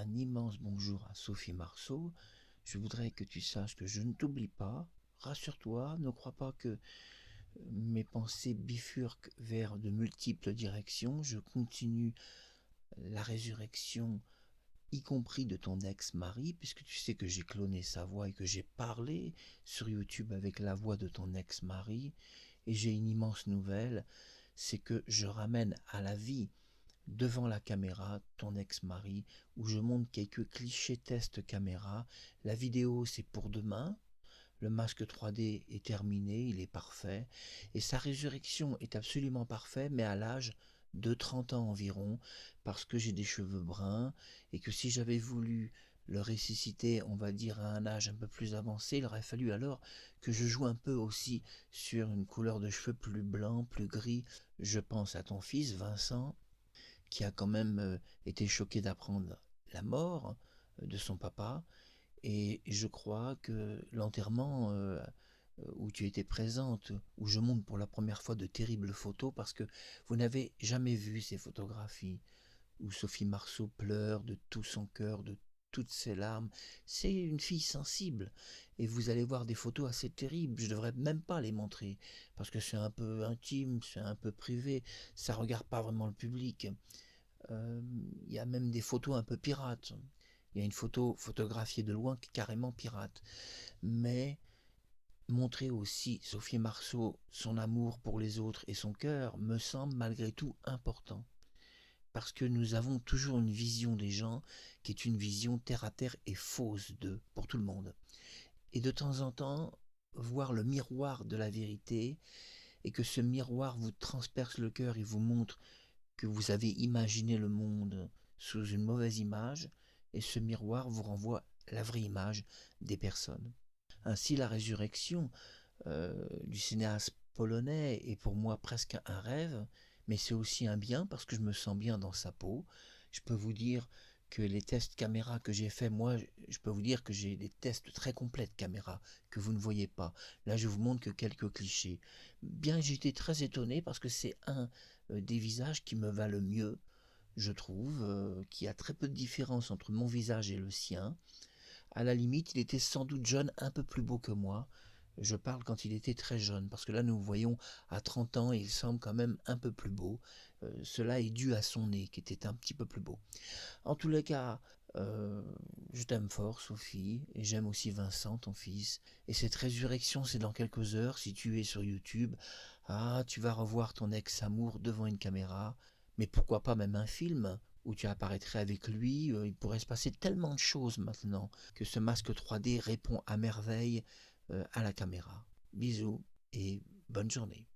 un immense bonjour à Sophie Marceau. Je voudrais que tu saches que je ne t'oublie pas. Rassure-toi, ne crois pas que mes pensées bifurquent vers de multiples directions. Je continue la résurrection, y compris de ton ex-mari, puisque tu sais que j'ai cloné sa voix et que j'ai parlé sur YouTube avec la voix de ton ex-mari. Et j'ai une immense nouvelle, c'est que je ramène à la vie devant la caméra ton ex-mari, où je montre quelques clichés test caméra. La vidéo, c'est pour demain. Le masque 3D est terminé, il est parfait. Et sa résurrection est absolument parfaite, mais à l'âge de 30 ans environ, parce que j'ai des cheveux bruns, et que si j'avais voulu le ressusciter, on va dire, à un âge un peu plus avancé, il aurait fallu alors que je joue un peu aussi sur une couleur de cheveux plus blanc, plus gris. Je pense à ton fils, Vincent, qui a quand même été choqué d'apprendre la mort de son papa. Et je crois que l'enterrement où tu étais présente, où je montre pour la première fois de terribles photos, parce que vous n'avez jamais vu ces photographies, où Sophie Marceau pleure de tout son cœur, de toutes ses larmes. C'est une fille sensible, et vous allez voir des photos assez terribles. Je ne devrais même pas les montrer, parce que c'est un peu intime, c'est un peu privé, ça regarde pas vraiment le public. Il y a même des photos un peu pirates. Il y a une photo photographiée de loin qui est carrément pirate. Mais montrer aussi Sophie Marceau, son amour pour les autres et son cœur me semble malgré tout important. Parce que nous avons toujours une vision des gens qui est une vision terre à terre et fausse d'eux, pour tout le monde. Et de temps en temps, voir le miroir de la vérité et que ce miroir vous transperce le cœur et vous montre que vous avez imaginé le monde sous une mauvaise image, et ce miroir vous renvoie la vraie image des personnes. Ainsi, la résurrection du cinéaste polonais est pour moi presque un rêve, mais c'est aussi un bien parce que je me sens bien dans sa peau. Je peux vous dire que les tests caméra que j'ai fait, moi, je peux vous dire que j'ai des tests très complets de caméra que vous ne voyez pas. Là, je vous montre que quelques clichés. Bien, j'ai été très étonné parce que c'est un des visages qui me va le mieux, je trouve, qu'il y a très peu de différence entre mon visage et le sien. À la limite, il était sans doute jeune, un peu plus beau que moi. Je parle quand il était très jeune, parce que là nous voyons à 30 ans et il semble quand même un peu plus beau. Cela est dû à son nez qui était un petit peu plus beau. En tous les cas, euh, je t'aime fort Sophie, et j'aime aussi Vincent, ton fils. Et cette résurrection, c'est dans quelques heures, si tu es sur YouTube. Ah, tu vas revoir ton ex-amour devant une caméra, mais pourquoi pas même un film où tu apparaîtrais avec lui. Il pourrait se passer tellement de choses maintenant que ce masque 3D répond à merveille à la caméra. Bisous et bonne journée.